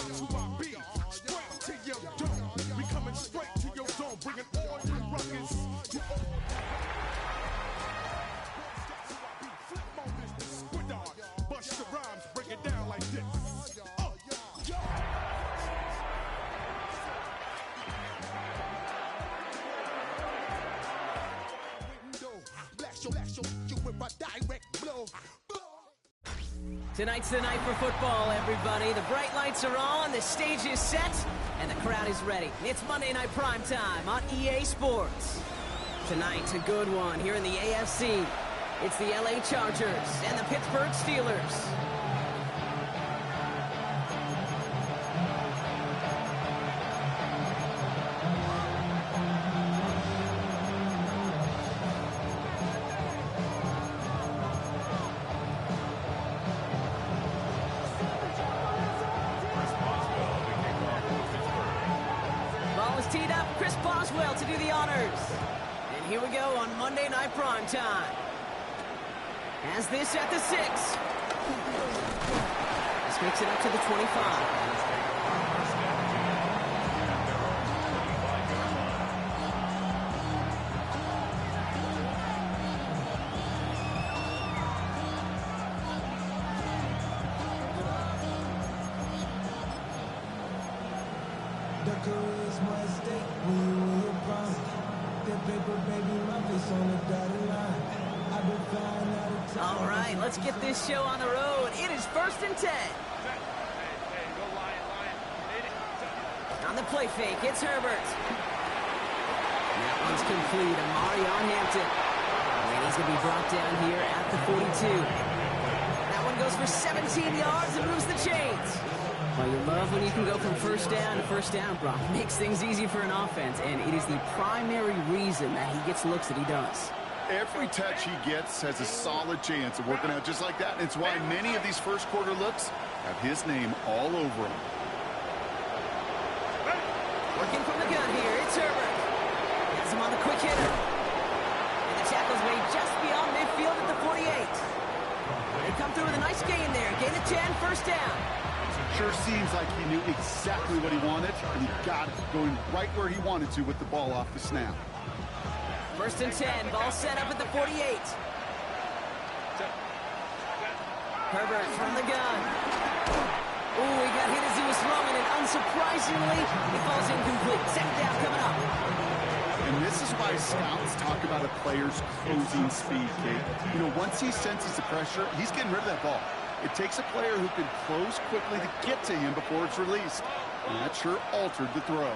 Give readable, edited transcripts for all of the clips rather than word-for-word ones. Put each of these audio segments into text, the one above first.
that's who I be. Straight to your dome. We coming straight to your dome. Bringing all your ruckus. Flip on this, the squid dog. Bust the rhymes, break it down like this. Tonight's the night for football, everybody. The bright lights are on, the stage is set, and the crowd is ready. It's Monday Night Primetime on EA Sports. Tonight's a good one here in the AFC. It's the LA Chargers and the Pittsburgh Steelers. Teed up, Chris Boswell to do the honors. And here we go on Monday Night Primetime. As this at the 6. This makes it up to the 25. All right, let's get this show on the road. It is 1st and 10. On the play fake, it's Herbert. That one's complete. Amarion Hampton. And he's going to be brought down here at the 42. That one goes for 17 yards and moves the chains. Well, you love when you can go from first down to first down, Brock. It makes things easy for an offense, and it is the primary reason that he gets looks that he does. Every touch he gets has a solid chance of working out just like that. It's why many of these first quarter looks have his name all over them. Working from the gun here, it's Herbert. Gets him on the quick hitter. And the tackle's made just beyond midfield at the 48. They come through with a nice gain there. Gain of 10, first down. Sure seems like he knew exactly what he wanted, and he got it going right where he wanted to with the ball off the snap. 1st and 10, ball set up at the 48. Herbert from the gun. Ooh, he got hit as he was throwing, and unsurprisingly, he falls incomplete. Second down coming up. And this is why scouts talk about a player's closing speed, Kate. You know, once he senses the pressure, he's getting rid of that ball. It takes a player who can close quickly to get to him before it's released. And that sure altered the throw.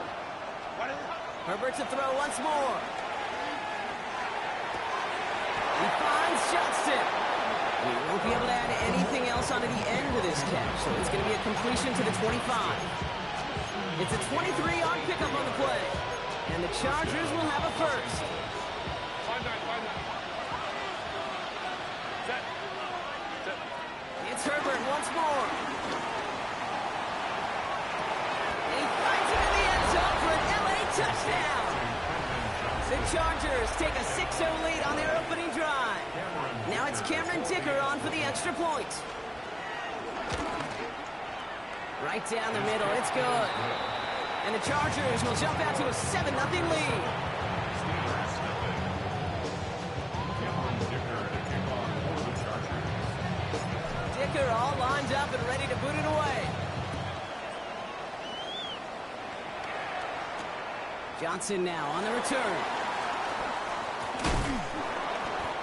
Herbert to throw once more. He finds Johnston. He won't be able to add anything else onto the end of this catch, so it's going to be a completion to the 25. It's a 23-yard pickup on the play, and the Chargers will have a first. It's Herbert once more. He finds it in the end zone for an LA touchdown. The Chargers take a 6-0 lead on their opening drive. Now it's Cameron Dicker on for the extra point. Right down the middle, it's good. And the Chargers will jump out to a 7-0 lead. Dicker all lined up and ready to boot it away. Johnson now on the return.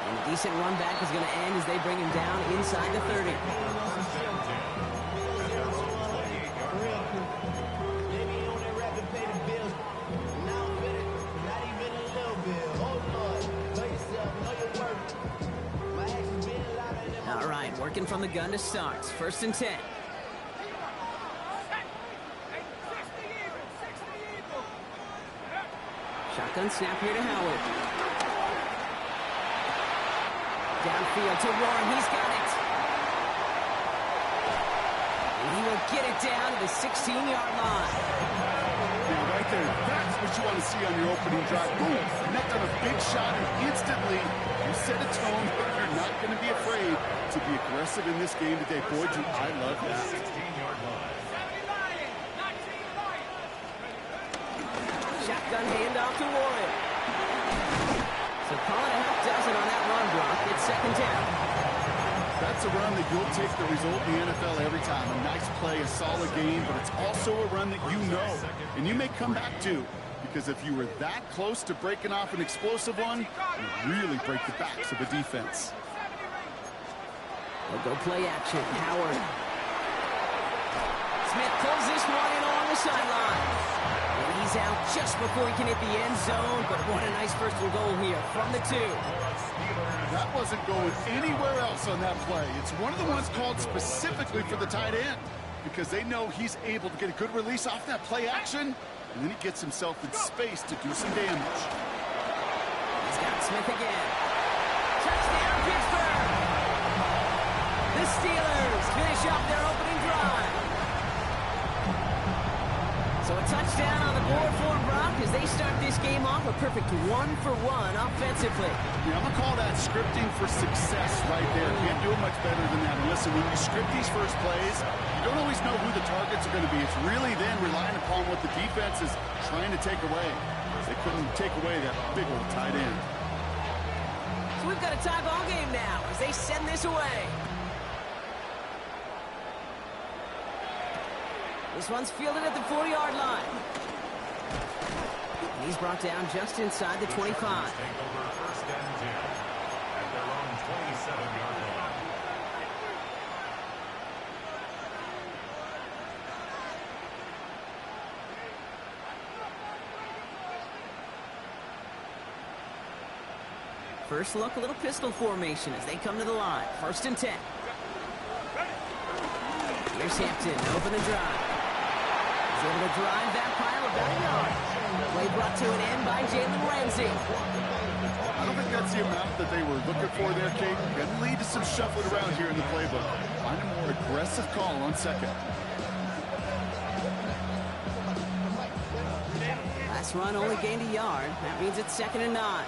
And a decent run back is going to end as they bring him down inside the 30. All right, working from the gun to start. 1st and 10. Shotgun snap here to Howard. Downfield to Warren. He's got it. And he will get it down to the 16-yard line. Yeah, right there. That's what you want to see on your opening drive. Boom. Connect on a big shot, and instantly you set a tone that you're not going to be afraid to be aggressive in this game today. Boy, do I love that. 16-yard line. Shotgun handoff to Warren. So call it a half dozen on that run block. It's second down. That's a run that you'll take the result in the NFL every time. A nice play, a solid game, but it's also a run that you know, and you may come back to, because if you were that close to breaking off an explosive one, you really break the backs of the defense. They'll go play action. Howard. Smith pulls this one in along the sideline. And he's out just before he can hit the end zone, but what a nice first and goal here from the 2. That wasn't going anywhere else on that play. It's one of the ones called specifically for the tight end because they know he's able to get a good release off that play action, and then he gets himself in space to do some damage. He's got Smith again. Touchdown, Pittsburgh! The Steelers finish up their opening drive. So a touchdown on the board for Brock as they start this game off a perfect 1-for-1 offensively. Yeah, I'm going to call that scripting for success right there. Can't do it much better than that. And listen, when you script these first plays, you don't always know who the targets are going to be. It's really then relying upon what the defense is trying to take away. They couldn't take away that big old tight end. So we've got a tie ball game now as they send this away. This one's fielded at the 40-yard line. And he's brought down just inside the 25. Take over first and 10 at their own 27-yard line. First look, a little pistol formation as they come to the line. First and 10. Here's Hampton, open the drive. He's able to drive that pile about a yard. Play brought to an end by Jalen Ramsey. I don't think that's the amount that they were looking for there, Kate. Can lead to some shuffling around here in the playbook. Find a more aggressive call on second. Last run only gained a yard. That means it's second and 9.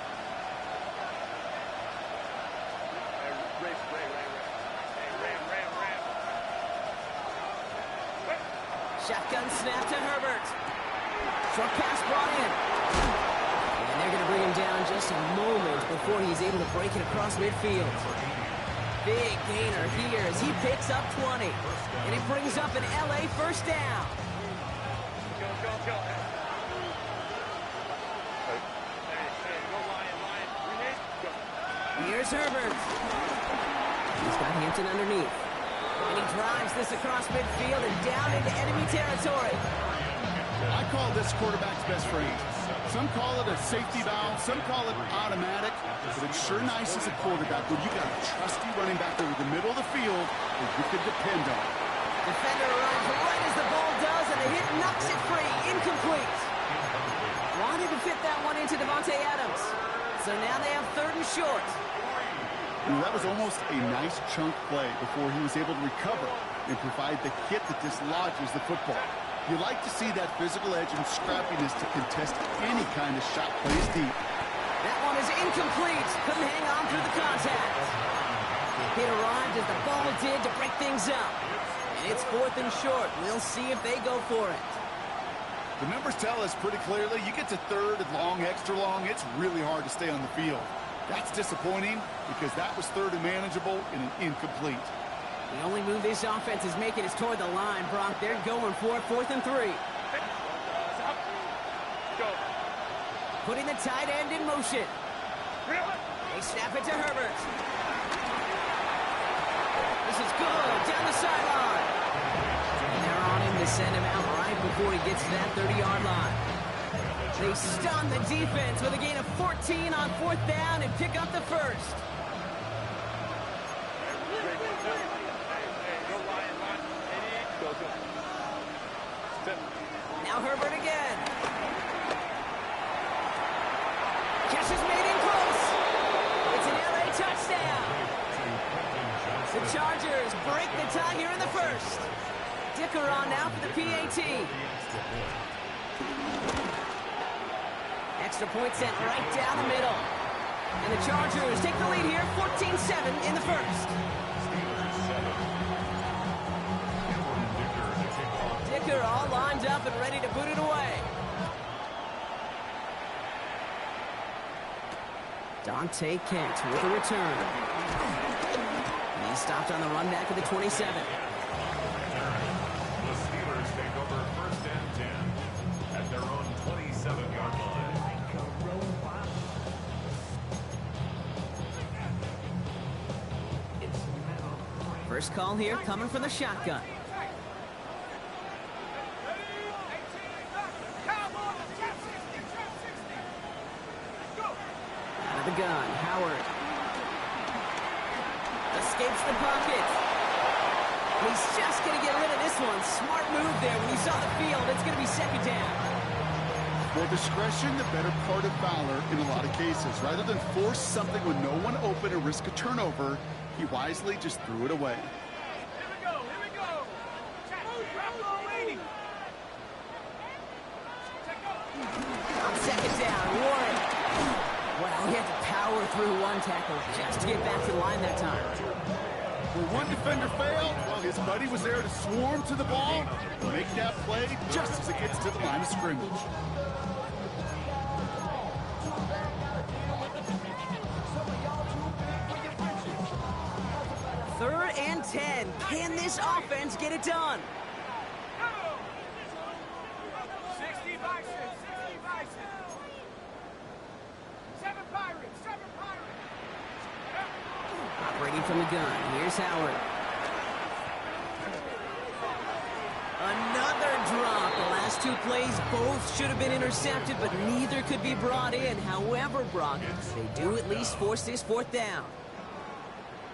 Shotgun snap to Herbert. Short pass brought in. And they're going to bring him down just a moment before he's able to break it across midfield. Big gainer here as he picks up 20. And it brings up an LA first down. Here's Herbert. He's got Hampton underneath. And he drives this across midfield and down into enemy territory. I call this quarterback's best friend. Some call it a safety valve, some call it automatic, but it's sure nice as a quarterback when you got a trusty running back over the middle of the field that you can depend on. Defender runs right as the ball does, and the hit knocks it free. Incomplete. Wanted to fit that one into Davante Adams. So now they have third and short. That was almost a nice chunk play before he was able to recover and provide the hit that dislodges the football. You like to see that physical edge and scrappiness to contest any kind of shot plays deep. That one is incomplete. Couldn't hang on through the contact. It arrived as the ball did to break things up. And it's fourth and short. We'll see if they go for it. The numbers tell us pretty clearly, you get to third and long, extra long, it's really hard to stay on the field. That's disappointing because that was third and manageable and an incomplete. The only move this offense is making is toward the line, Brock. They're going for it, 4th and 3. Putting the tight end in motion. They snap it to Herbert. This is good, down the sideline. And they're on him to send him out right before he gets to that 30-yard line. They stun the defense with a gain of 14 on 4th down and pick up the first. Now Herbert again. Catch is made in close. It's an LA touchdown. The Chargers break the tie here in the first. Dicker on now for the PAT. Extra point sent right down the middle. And the Chargers take the lead here, 14-7 in the first. Dicker all lined up and ready to boot it away. Dante Kent with a return. He's stopped on the run back at the 27. The Steelers take over first and 10 at their own 27-yard line. First call here coming from the shotgun. Out of the gun, Howard. Escapes the pocket. He's just going to get rid of this one. Smart move there when he saw the field. It's going to be second down. Well, discretion, the better part of valor in a lot of cases. Rather than force something with no one open or risk a turnover, he wisely just threw it away. On second down, Warren. Well, he had to power through one tackle just to get back to the line that time. Well, one defender failed. Well, his buddy was there to swarm to the ball, make that play just as it gets to the line of scrimmage. Third and 10. Can this offense get it done? 60 Bison, 60 Bison. 7 Pirates, 7 Pirates. Operating from the gun. Here's Howard. Another drop. The last two plays both should have been intercepted, but neither could be brought in. However, Brock, they do at least force this fourth down.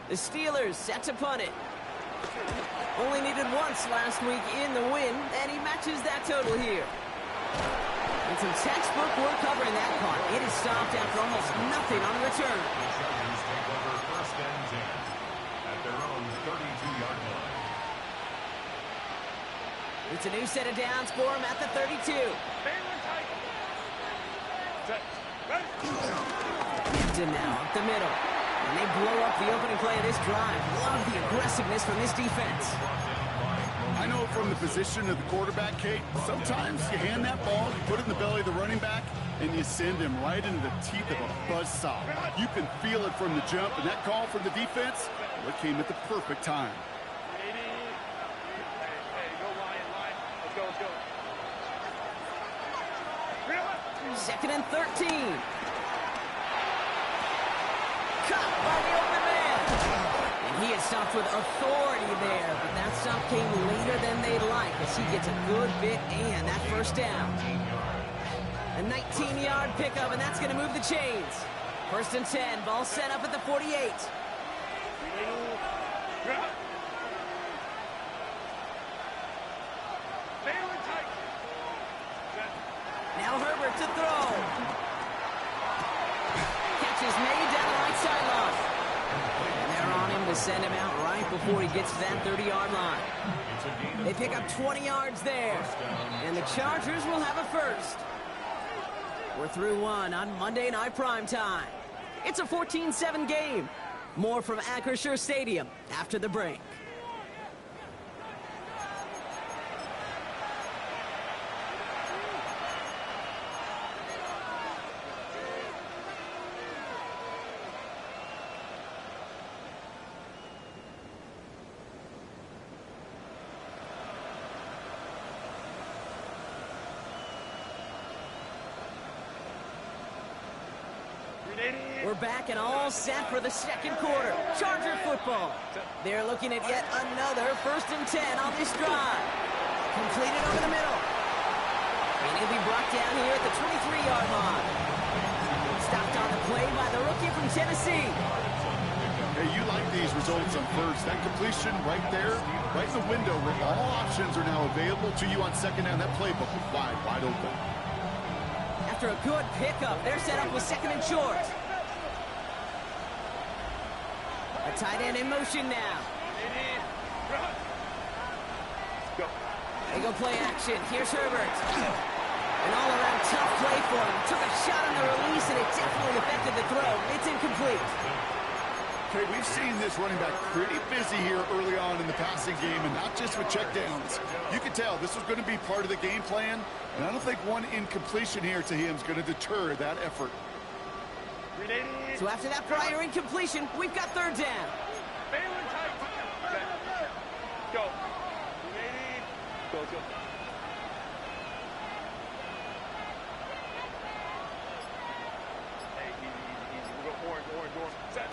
The Steelers set to punt it. Only needed once last week in the win, and he matches that total here. And some textbook work covering that punt. It is stopped after almost nothing on return. The Chargers take over first and 10 at their own 32-yard line. It's a new set of downs for him at the 32. Hampton now up the middle. And they blow up the opening play of this drive. Love the aggressiveness from this defense. I know from the position of the quarterback, Kate, sometimes you hand that ball, you put it in the belly of the running back, and you send him right into the teeth of a buzzsaw. You can feel it from the jump, and that call from the defense, well, it came at the perfect time. Second and 13. Cut by the open man. And he is stopped with authority there, but that stop came later than they'd like as he gets a good bit and that first down. A 19-yard pickup, and that's going to move the chains. First and 10, ball set up at the 48. Now Herbert to throw. Catch is made down the right sideline. And they're on him to send him out right before he gets to that 30-yard line. They pick up 20 yards there. And the Chargers will have a first. We're through one on Monday Night Primetime. It's a 14-7 game. More from Acrisure Stadium after the break. We're back and all set for the second quarter. Charger football. They're looking at yet another first and 10 on this drive. Completed over the middle. And he'll be brought down here at the 23-yard line. Stopped on the play by the rookie from Tennessee. Hey, you like these results on first. That completion right there, right in the window where all options are now available to you on second down. That playbook is wide open. After a good pickup, they're set up with second and short. A tight end in motion now. They go play action. Here's Herbert. An all-around tough play for him. Took a shot on the release, and it definitely affected the throw. It's incomplete. Okay, we've seen this running back pretty busy here early on in the passing game, and not just with checkdowns. You can tell this was going to be part of the game plan, and I don't think one incompletion here to him is going to deter that effort. So after that prior incompletion, we've got third down. Go. Go. Hey, easy. We go orange. Set.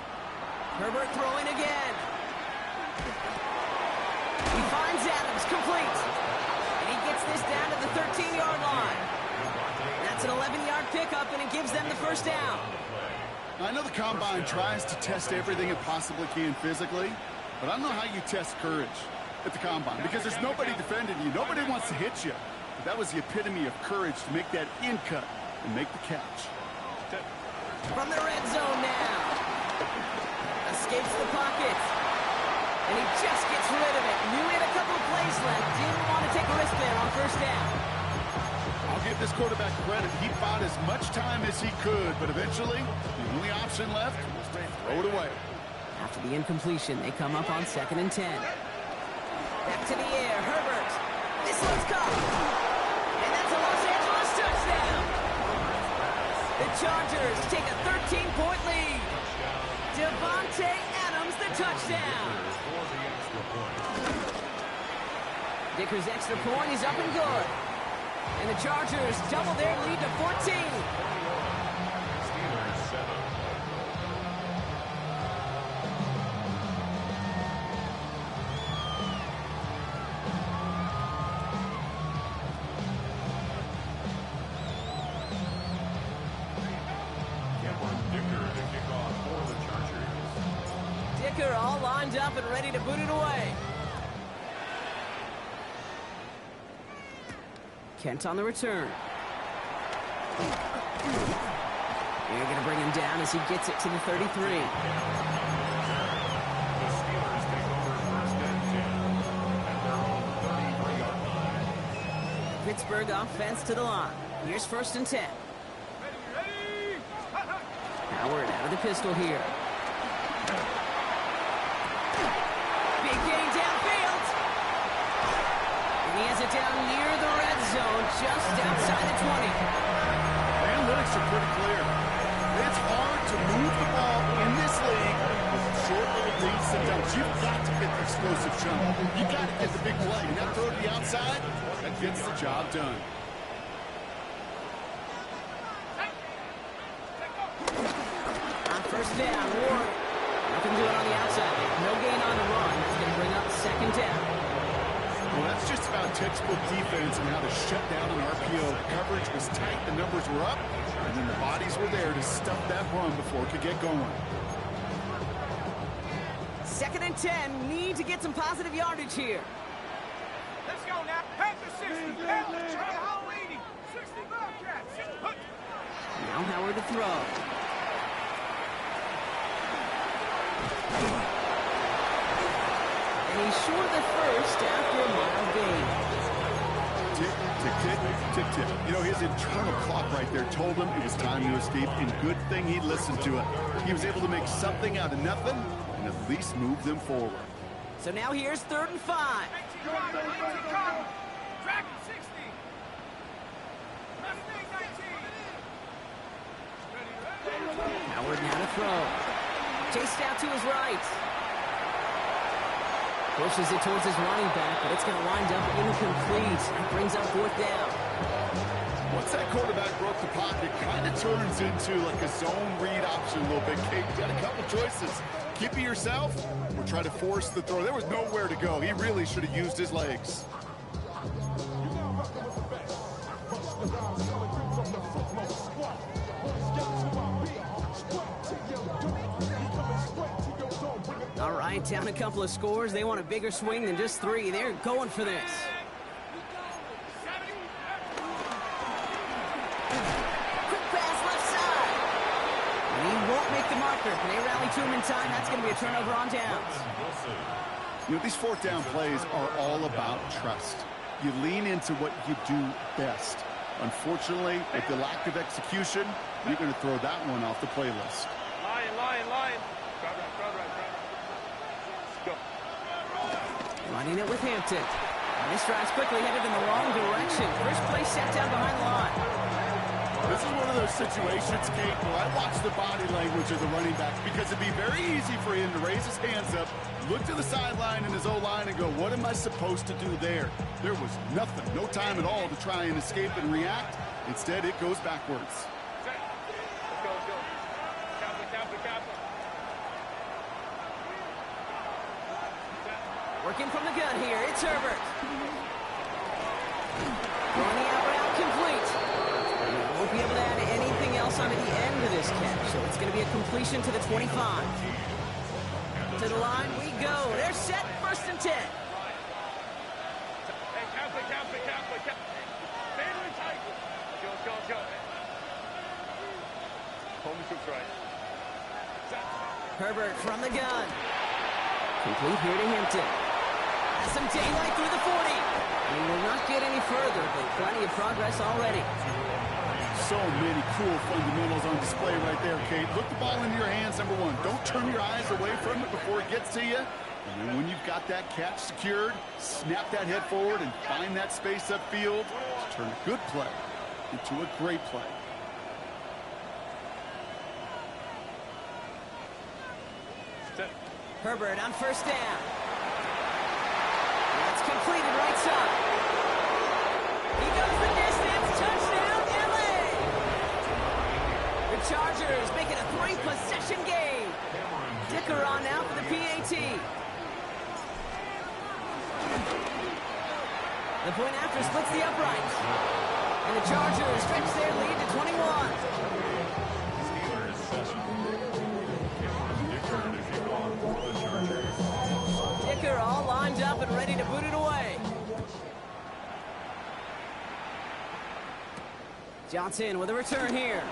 Herbert throwing again. He finds Adams, complete. And he gets this down to the 13-yard line. That's an 11-yard pickup, and it gives them the first down. I know the Combine tries to test everything it possibly can physically, but I don't know how you test courage at the Combine, because there's nobody defending you. Nobody wants to hit you. But that was the epitome of courage to make that in cut and make the catch. From the red zone now. Escapes the pocket. And he just gets rid of it. Knew he had a couple of plays left. Didn't want to take a risk there on first down. I'll give this quarterback credit. He fought as much time as he could, but eventually, the only option left was to throw it away. After the incompletion, they come up on 2nd and 10. Back to the air, Herbert. This one's caught. And that's a Los Angeles touchdown. The Chargers take a 13-point lead. Devontae Adams, the touchdown. Dicker's extra point is up and good. And the Chargers double their lead to 14. Steelers 7. Dicker all lined up and ready to boot it away. Kent on the return. They're going to bring him down as he gets it to the 33. The Steelers take over 1st and 10 at their own 33-yard line. Pittsburgh offense to the line. Here's 1st and 10. Howard out of the pistol here. Big gain downfield. And he has it down near the red zone, just outside the 20. Analytics are pretty clear. It's hard to move the ball in this league with short little leads sometimes. You've got to get the explosive jump. You've got to get the big play. And that throw to the outside, that gets the job done. On first down, Ward. Nothing doing on the outside. No gain on the run. That's going to bring up 2nd down. Well, that's just about textbook defense and how to shut down an RPO. The coverage was tight, the numbers were up, and then the bodies were there to stuff that run before it could get going. 2nd and 10. Need to get some positive yardage here. Let's go now. Head to 60. Head to 80. 60 Bobcats. Now Howard to throw. And he's short the first after a mile gain. Tick, tick, tick, tick, tick. You know, his internal clock right there told him it was time to escape, and good thing he listened to it. He was able to make something out of nothing and at least move them forward. So now here's 3rd and 5. Dragon 60. Howard now to throw. Chased out to his right. Pushes it towards his running back, but it's going to wind up incomplete. That brings up 4th down. Once that quarterback broke the pocket, it kind of turns into like a zone read option a little bit. Kate, you got a couple choices. Keep it yourself or try to force the throw. There was nowhere to go. He really should have used his legs. All right, down a couple of scores. They want a bigger swing than just 3. They're going for this. Quick pass left side. And he won't make the marker. They rally to him in time. That's going to be a turnover on downs. You know, these 4th down plays are all about trust. You lean into what you do best. Unfortunately, with the lack of execution, you're going to throw that one off the playlist. Lion. Crowd right. Go. Running it with Hampton. And this drive's quickly headed in the wrong direction. First play set down behind the line. This is one of those situations, Kate, where I watch the body language of the running back because it'd be very easy for him to raise his hands up, look to the sideline in his O-line and go, what am I supposed to do there? There was nothing, no time at all to try and escape and react. Instead, it goes backwards. Let's go. Captain. Working from the gun here, it's Herbert. Throwing the out route complete. He won't be able to add anything else onto the end of this catch, so it's going to be a completion to the 25. To the line we go. They're set, 1st and 10. Hey, Captain. Family tight. Go. Home shoot right. Herbert from the gun. Complete here to Hampton. Has some daylight through the 40. He will not get any further, but plenty of progress already. So many cool fundamentals on display right there, Kate. Look the ball into your hands, number one. Don't turn your eyes away from it before it gets to you. And then when you've got that catch secured, snap that head forward and find that space upfield to turn a good play into a great play. Herbert on 1st down. That's completed right side. He goes the distance. Touchdown, LA! The Chargers making a 3-possession game. Dicker on now for the PAT. The point after splits the uprights. And the Chargers stretch their lead to 21. Dicker all lined up and ready to boot it away. Johnson with a return here.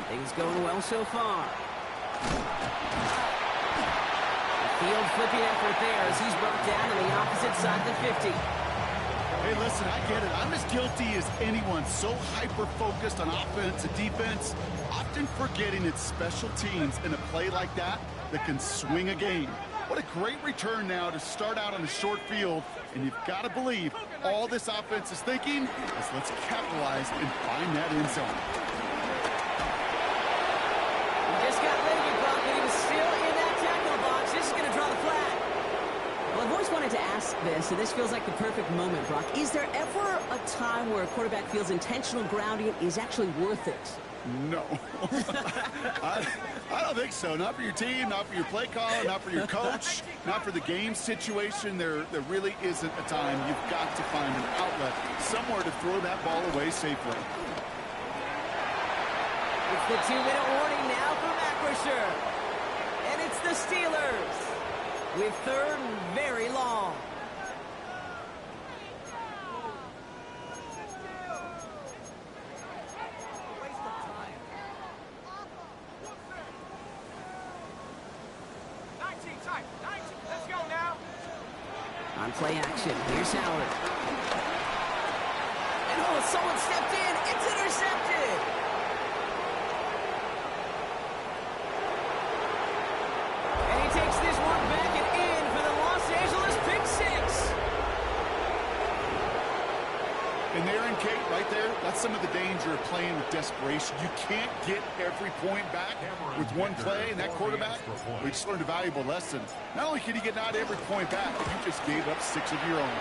Things going well so far. Field flipping effort there as he's brought down on the opposite side of the 50. Hey, listen, I get it. I'm as guilty as anyone. So hyper-focused on offense and defense, often forgetting it's special teams in a play like that can swing a game. What a great return now to start out on a short field, and you've got to believe all this offense is thinking is let's capitalize and find that end zone. He just got rid of it, Brock, but he was still in that tackle box. This is going to draw the flag. Well, I've always wanted to ask this, and this feels like the perfect moment, Brock. Is there ever a time where a quarterback feels intentional grounding is actually worth it? No. I don't think so. Not for your team, not for your play caller, not for your coach, not for the game situation. There really isn't a time. You've got to find an outlet, somewhere to throw that ball away safely. It's the 2-minute warning now for Macrisher. And it's the Steelers with 3rd and very long. Let's go now. On play action, here's Howard. And someone stepped in. It's intercepted. And he takes this one back and in for the Los Angeles pick six. And there in Kate, right there, that's some of the danger of playing with desperation. You can't get every point back with one play, and that quarterback, we just learned a valuable lesson. Not only can you get not every point back, but you just gave up 6 of your own.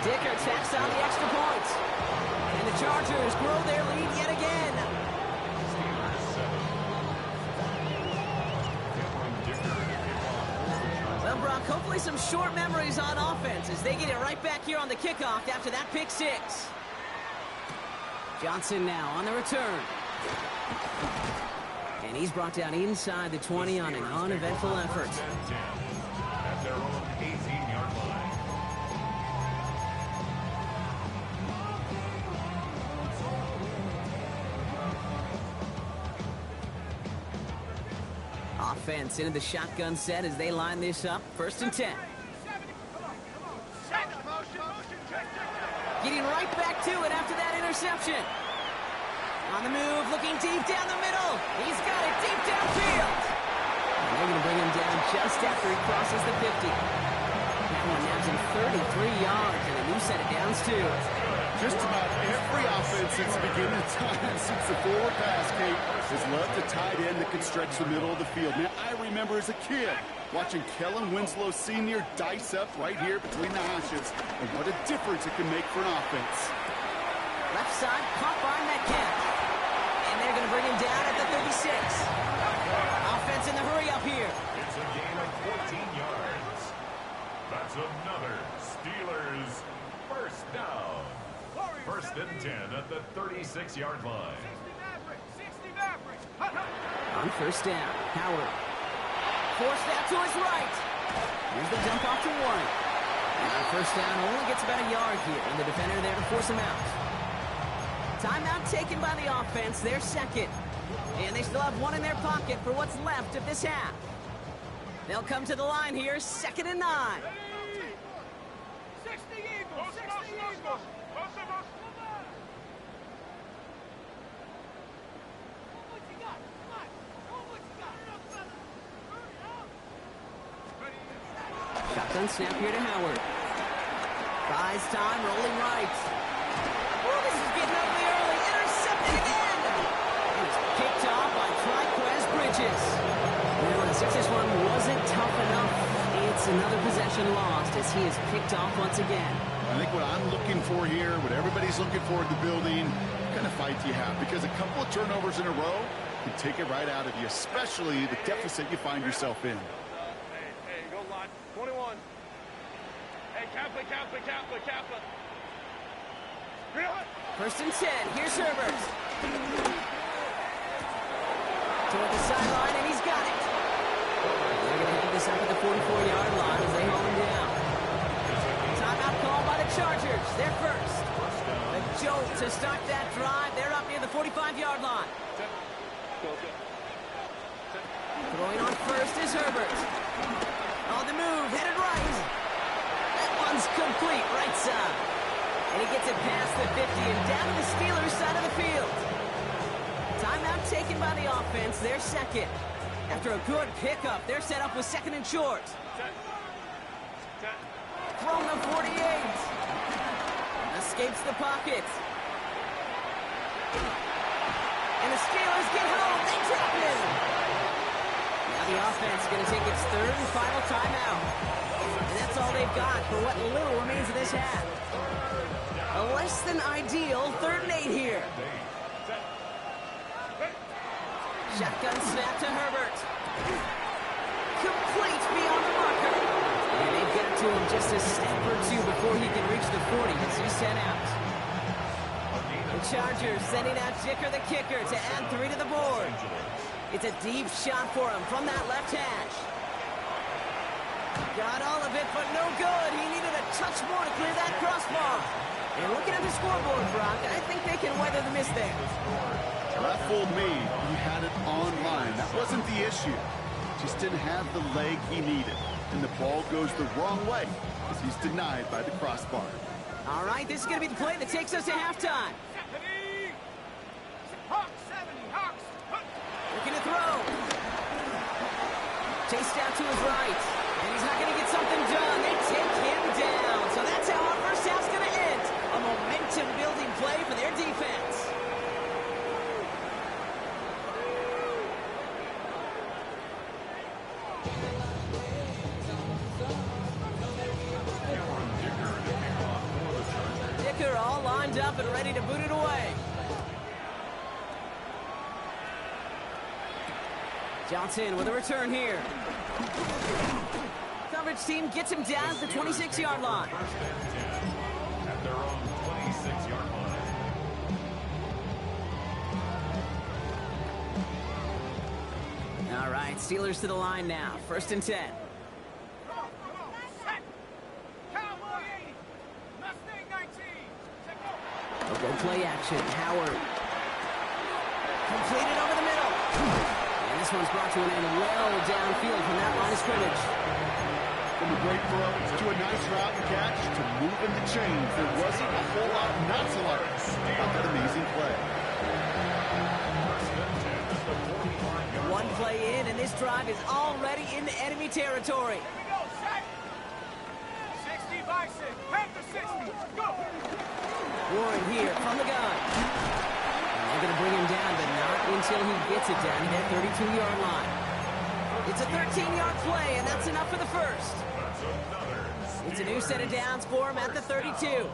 Dicker tacks on the extra points. And the Chargers grow their lead yet again. Well, Brock, hopefully some short memories on offense as they get it right back here on the kickoff after that pick six. Johnson now on the return. And he's brought down inside the 20 on an uneventful effort. At their own 18-yard line. Offense into the shotgun set as they line this up. 1st and 10. Getting right back to it after that interception. On the move, looking deep down the middle. He's got it deep downfield. And they're going to bring him down just after he crosses the 50. That one nabs him 33 yards and a new set of downs too. Just about every offense since the beginning of time, since the forward pass, Kate, has loved a tight end that can stretch the middle of the field. Now, I remember as a kid watching Kellen Winslow Sr. dice up right here between the hashes, and what a difference it can make for an offense. Left side, caught by Metcalf. And they're going to bring him down at the 36. Offense in the hurry up here. It's a gain of 14 yards. That's another Steelers first down. First and 10 at the 36-yard line. 60 Maverick. On first down, Howard. Forced out to his right. Here's the dump off to Warren. And on first down, only gets about a yard here, and the defender there to force him out. Timeout taken by the offense, their second. And they still have one in their pocket for what's left of this half. They'll come to the line here, 2nd and 9. 60 Eagles. 60 Eagles. Shotgun snap here to Howard. Buys time, rolling right. Oh, this is getting ugly early. Intercepted again. It's picked off by Triquez Bridges. Well, as if this one wasn't tough enough, it's another possession lost as he is picked off once again. I think what I'm looking for here, what everybody's looking for in the building, what kind of fight do you have? Because a couple of turnovers in a row can take it right out of you, especially the deficit you find yourself in. Hey, go line. 21. Hey, Kaplan. First and 10. Here's Herbert. Toward the sideline, and he's got it. They're going to head this up at the 44-yard line as they hold him down. Timeout called by the Chargers. They're first. The jolt to start that drive. They're up near the 45-yard line. Throwing on first is Herbert. On the move, headed right. That one's complete, right side. And he gets it past the 50 and down to the Steelers side of the field. Timeout taken by the offense, their second. After a good pickup, they're set up with 2nd and short. From the 48. Escapes the pocket. And the Steelers get home. They trap him. Now the offense is going to take its 3rd and final timeout. And that's all they've got for what little remains of this half. A less than ideal 3rd and 8 here. Shotgun snap to Herbert. Complete beyond the marker. And they've got to him just a step or two before he can reach the 40 as he's sent out. The Chargers sending out Jicker the kicker to add 3 to the board. It's a deep shot for him from that left hash. Got all of it, but no good. He needed a touch more to clear that crossbar. And looking at the scoreboard, Brock, I think they can weather the miss there. Well, that fooled me. He had it online. That wasn't the issue. Just didn't have the leg he needed. And the ball goes the wrong way as he's denied by the crossbar. All right, this is going to be the play that takes us to halftime. Hawks 70. Hawks. Looking to throw. Chased out to his right. And he's not going to get something done. They take him down. So that's how our first half's going to end. A momentum-building play for their defense. Dicker all lined up and ready to boot it away. Johnson with a return here. Coverage team gets him down at the 26-yard line. At their own 26-yard line. All right, Steelers to the line now. 1st and 10. Cowboy 80. Mustang 19. They'll go play action. Howard. Completed over the middle. And this one's brought to an end well downfield from that line of scrimmage. From a great throw to a nice route and catch to moving the chains. There wasn't a whole lot not to like about that amazing play. One play in, and this drive is already into enemy territory. Here we go, set. 60 Bison. Panther 60. Go. Warren here from the gun. And they're going to bring him down, but not until he gets it down to that 32-yard line. It's a 13-yard play, and that's enough for the first. That's another It's a new set of downs for him at the 32.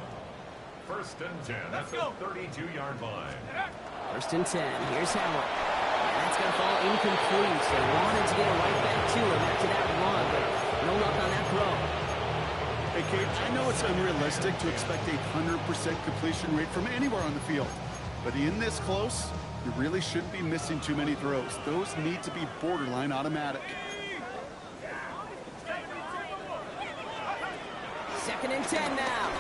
First and 10 at the 32-yard line. First and 10. Here's Howard. And that's going to fall incomplete. They wanted to get it right back to him after that run, but no luck on that throw. Hey, Kate, I know it's unrealistic to expect a 100% completion rate from anywhere on the field. But in this close, you really shouldn't be missing too many throws. Those need to be borderline automatic. Second and 10 now.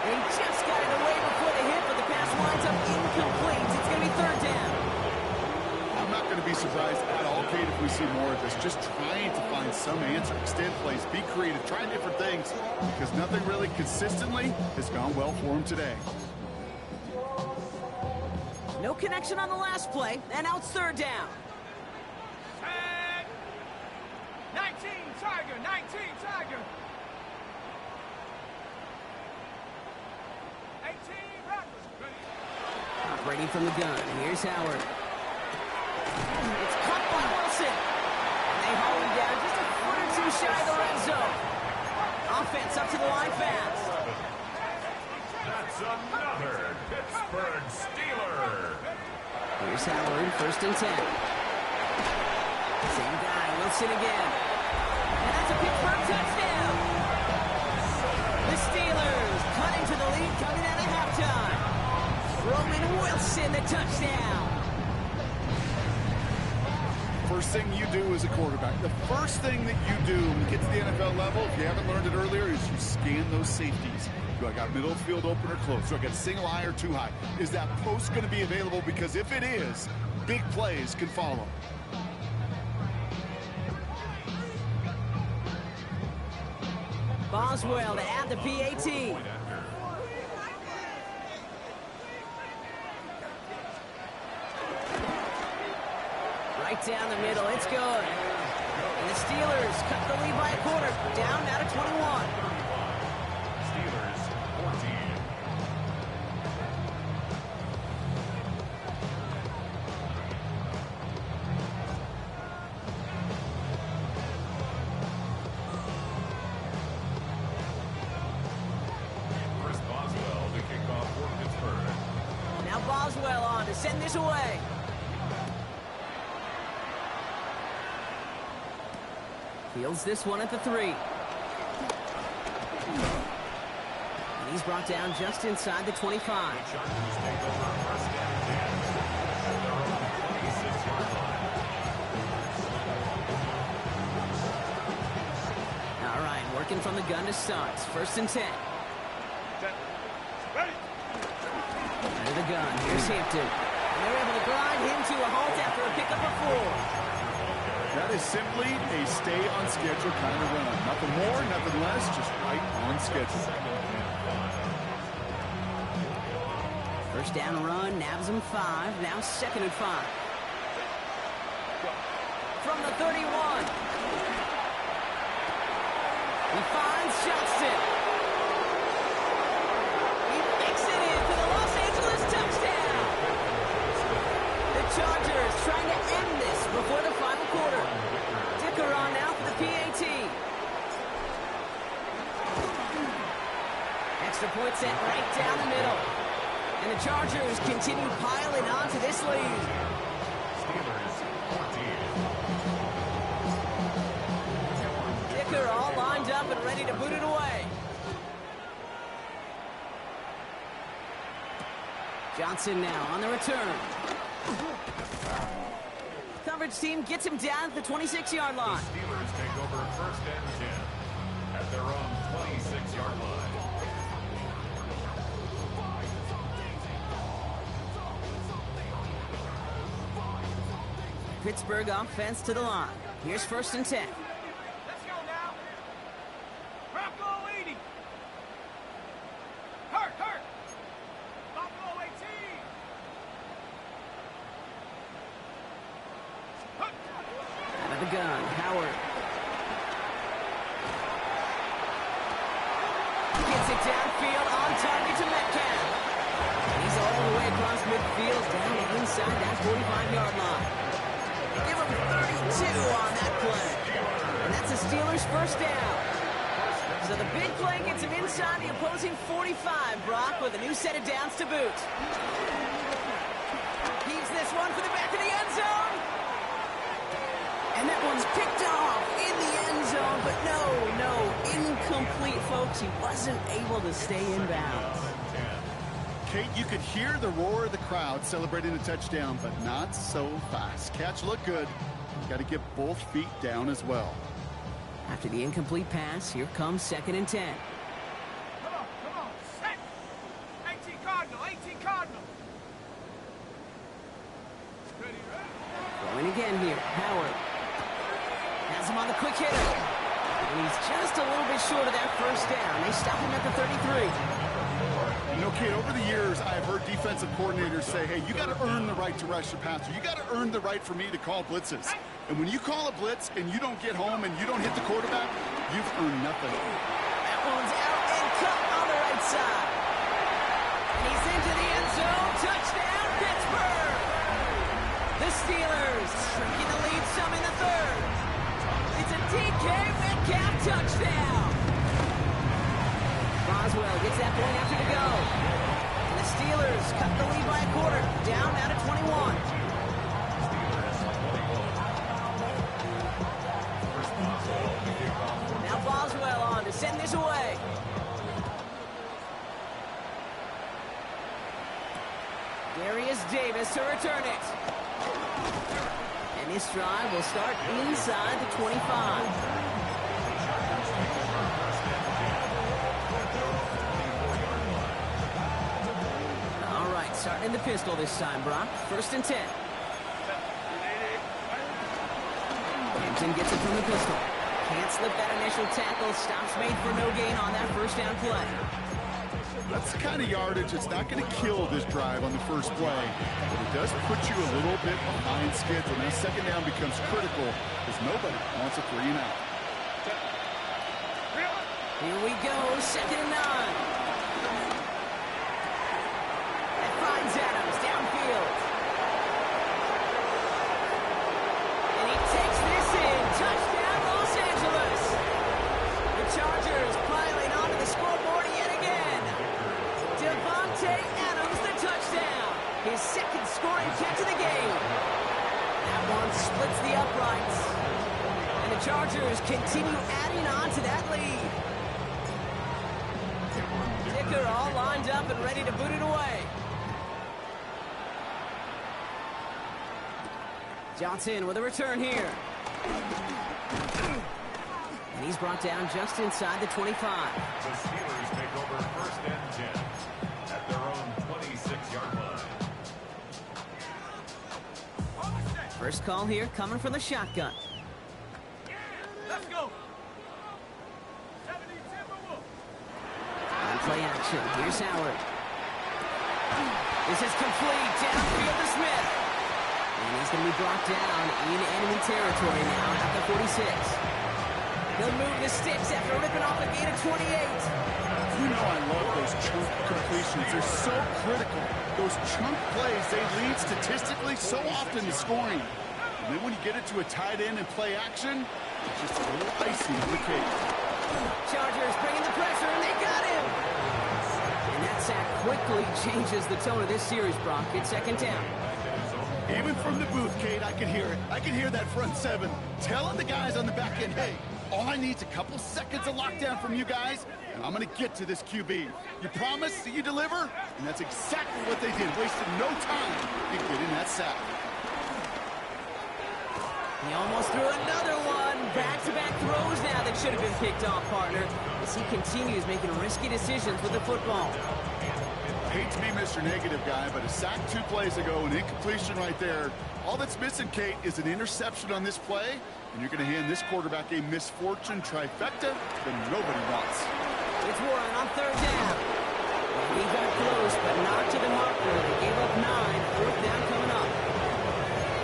They just got it away before the hit, but the pass winds up incomplete. It's going to be third down. I'm not going to be surprised at all, Kate, if we see more of this. Just trying to find some answer, extend plays, be creative, try different things, because nothing really consistently has gone well for him today. No connection on the last play, and now it's third down. 19 Tiger, 19 Tiger. 18 Raptors. Operating from the gun. Here's Howard. It's caught by Wilson. And they haul him down just a foot or two shy of the red zone. Offense up to the line fast. That's another Pittsburgh Steeler. Here's Howard, first and 10. Same guy, Wilson again. And that's a Pittsburgh touchdown. The Steelers cut into the lead coming out of halftime. Roman Wilson, the touchdown. First thing you do as a quarterback, the first thing that you do when you get to the NFL level, if you haven't learned it earlier, is you scan those safeties. Do I got middle of the field open or close? Do I got single high or too high? Is that post going to be available? Because if it is, big plays can follow. Boswell to add the PAT. Right down the middle, it's good. And the Steelers cut the lead by a quarter, down now to 21. Steelers 14. Chris Boswell to kick off for Pittsburgh. Now Boswell on to send this away. Fields this one at the 3. And he's brought down just inside the 25. Chargers take over first and 10 at their own 26-yard line. All right, working from the gun to start. First and 10. Ready? Out of the gun, here's Hampton. And they're able to grind him to a halt after a pickup of 4. That is simply a stay on schedule kind of run. Nothing more, nothing less, just right on schedule. First down run, nabs him 5. Now second and 5. From the 31. He finds Johnston. He makes it in for the Los Angeles touchdown. The Chargers trying to end this before the final quarter. Dicker on now for the PAT. Extra point set right down the middle. And the Chargers continue piling on to this lead. Steelers 14. Dicker all lined up and ready to boot it away. Johnson now on the return. Coverage team gets him down at the 26-yard line. Steelers take over first and 10 at their own 26-yard line. Pittsburgh offense to the line. Here's first and 10. Let's go now. Bronco 80. Hurt. Bronco 18. Hurt. Out of the gun, Howard. Gets it downfield, across midfield down inside that 45-yard line. Give him 32 on that play. And that's a Steelers first down. So the big play gets him inside the opposing 45, Brock, with a new set of downs to boot. Heaves this one for the back of the end zone. And that one's picked off in the end zone, but no, incomplete, folks. He wasn't able to stay in bounds. Kate, you could hear the roar of the crowd celebrating a touchdown, but not so fast. Catch looked good. Got to get both feet down as well. After the incomplete pass, here comes 2nd and 10. Come on, set. 18 Cardinal, 18 Cardinal. Ready. Going again here, Howard. Has him on the quick hitter. And he's just a little bit short of that first down. They stop him at the 33. You know, Kate, over the years, I've heard defensive coordinators say, hey, you got to earn the right to rush the passer. You got to earn the right for me to call blitzes. And when you call a blitz and you don't get home and you don't hit the quarterback, you've earned nothing. That one's out and cut on the right side. And he's into the end zone. Touchdown, Pittsburgh! The Steelers shrinking the lead some in the third. It's a DK Metcalf touchdown. Boswell gets that point after to go. And the Steelers cut the lead by a quarter. Down now to 21. Now Boswell on to send this away. Darius Davis to return it. And this drive will start inside the 25. Starting in the pistol this time, Brock. 1st and 10. Hampton gets it from the pistol. Can't slip that initial tackle. Stops made for no gain on that first down play. That's the kind of yardage that's not going to kill this drive on the first play. But it does put you a little bit behind schedule. Now, 2nd down becomes critical because nobody wants a 3 and out. Here we go. 2nd and 9. Finds Adams downfield. And he takes this in. Touchdown, Los Angeles. The Chargers piling onto the scoreboard yet again. Devontae Adams, the touchdown. His 2nd scoring catch of the game. That one splits the uprights. And the Chargers continue adding on to that lead. Dicker all lined up and ready to boot it away. Johnson with a return here. And he's brought down just inside the 25. The Steelers take over 1st and 10 at their own 26-yard line. First call here coming from the shotgun. Let's go. On play action. Here's Howard. This is complete. Downfield to Smith. And he's going to be brought down in enemy territory now at the 46. He'll move the sticks after ripping off a gain of 28. You know I love those chunk completions. They're so critical. Those chunk plays, they lead statistically so often to scoring. And then when you get it to a tight end and play action, it's just a little icing on the cake. Chargers bringing the pressure, and they got him. And that sack quickly changes the tone of this series, Brock. It's 2nd down. Even from the booth, Kate, I could hear it. I could hear that front 7 telling the guys on the back end, hey, all I need is a couple seconds of lockdown from you guys, and I'm going to get to this QB. You promise that you deliver? And that's exactly what they did. Wasted no time in getting that sack. He almost threw another one. Back-to-back throws now that should have been picked off, partner, as he continues making risky decisions with the football. Hate to be Mr. Negative guy, but a sack 2 plays ago, an incompletion right there. All that's missing, Kate, is an interception on this play, and you're going to hand this quarterback a misfortune trifecta that nobody wants. It's Warren on 3rd down. He got close, but not to the marker. They gave up 9. 4th down coming up.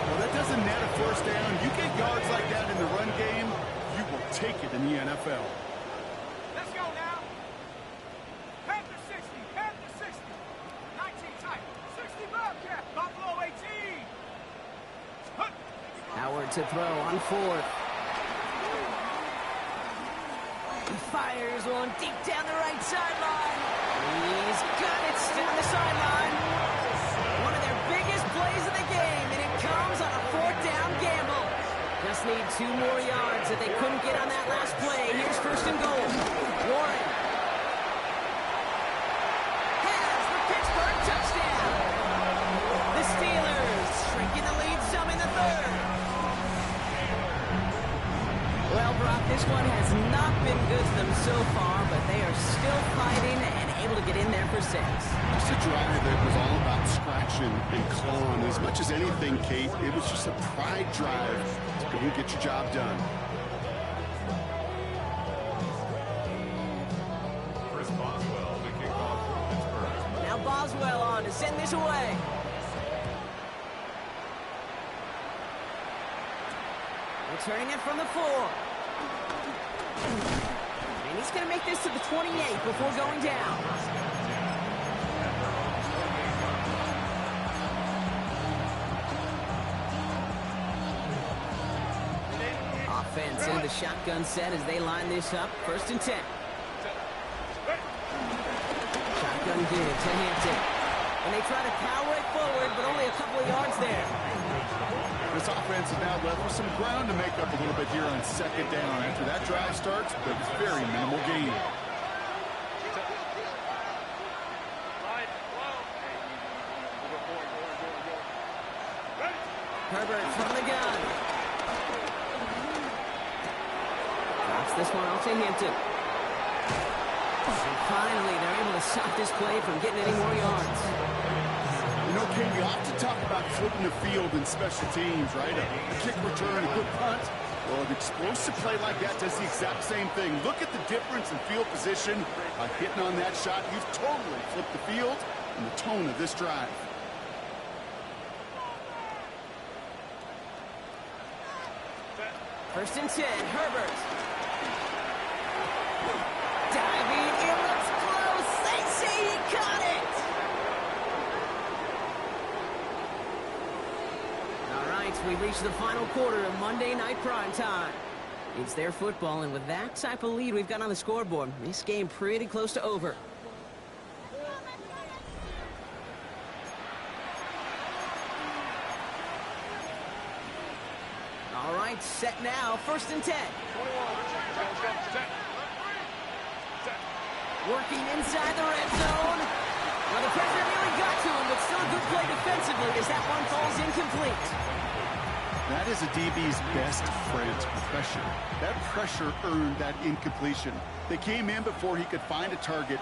Well, that doesn't net a 1st down. You get yards like that in the run game, you will take it in the NFL. Let's go now. Panther 60, Panther 60. 19 tight, 60 back. Herbert to throw on fourth. He fires one deep down the right sideline. He's got it down the sideline. One of their biggest plays of the game, and it comes on a fourth down gamble. Just need 2 more yards that they couldn't get on that last play. Here's first and goal. Warren has the Pittsburgh touchdown. The Steelers shrinking the lead some in the third. Well, Brock, this one has not been good to them so far, but they are still fighting and able to get in there for 6. Just a drive that was all about scratching and clawing. As much as anything, Kate, it was just a pride drive to go and get your job done. Chris Boswell, the kickoff for Pittsburgh. Now Boswell on to send this away. Returning it from the 4. And he's going to make this to the 28 before going down. Offense into the shotgun set as they line this up. First and 10. Shotgun give to Hampton. And they try to power it forward, but only a couple of yards there. This offense is now left with some ground to make up a little bit here on second down. After that drive starts, but it's very minimal gain. Herbert from the gun. Drops this one off to Hampton. And finally, they're able to stop this play from getting any more yards. You know, Ken, we often talk about flipping the field in special teams, right? A kick return, a good punt. Well, an explosive play like that does the exact same thing. Look at the difference in field position. By hitting on that shot, you've totally flipped the field and the tone of this drive. First and 10, Herbert. Diving, it looks close. They say he caught it. All right, we reached the final quarter of Monday Night Prime Time. It's their football, and with that type of lead we've got on the scoreboard, this game pretty close to over. All right, set now, first and 10. Working inside the red zone. Well, the pressure nearly got to him, but still a good play defensively as that one falls incomplete. That is a DB's best friend, pressure. That pressure earned that incompletion. They came in before he could find a target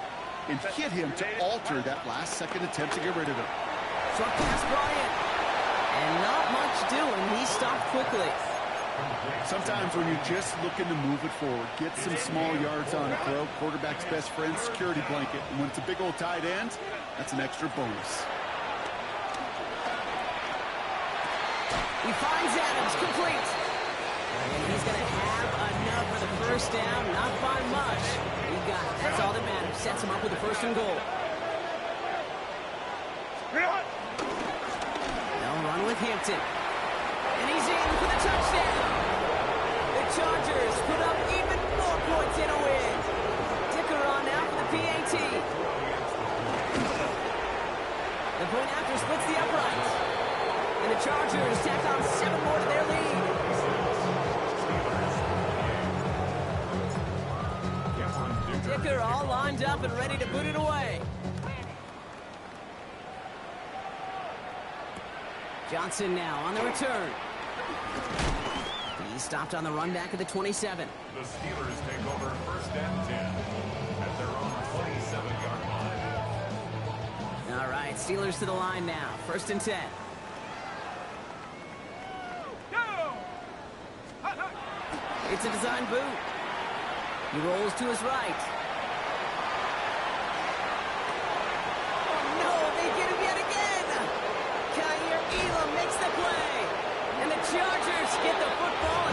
and hit him to alter that last-second attempt to get rid of him. Short pass brought in. And not much doing. He stopped quickly. Sometimes when you're just looking to move it forward, get some small yards on a throw, quarterback's best friend, security blanket. And when it's a big old tight end, that's an extra bonus. He finds Adams, complete. And he's going to have enough for the first down, not by much. He got it. That's all that matters. Sets him up with the first and goal. They'll run with Hampton. And he's in for the touchdown. The Chargers put up even more points in a win. Dicker on now for the PAT. The point after splits the uprights. And the Chargers tack on 7 more to their lead. Dicker all lined up and ready to boot it away. Johnson now on the return. He stopped on the run back at the 27. The Steelers take over first and 10 at their own 27-yard line. All right, Steelers to the line now. First and 10. It's a design boot. He rolls to his right. Oh, no, they get him yet again. Kaiir Elam makes the play. And the Chargers get the football.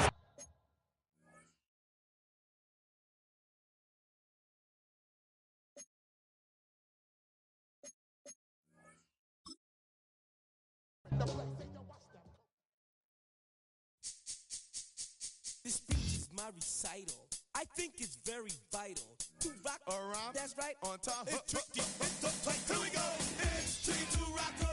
my recital. I think it's very vital to rock around. That's right. On time. It's tricky. It's the play. Here we go. It's tricky to rock around.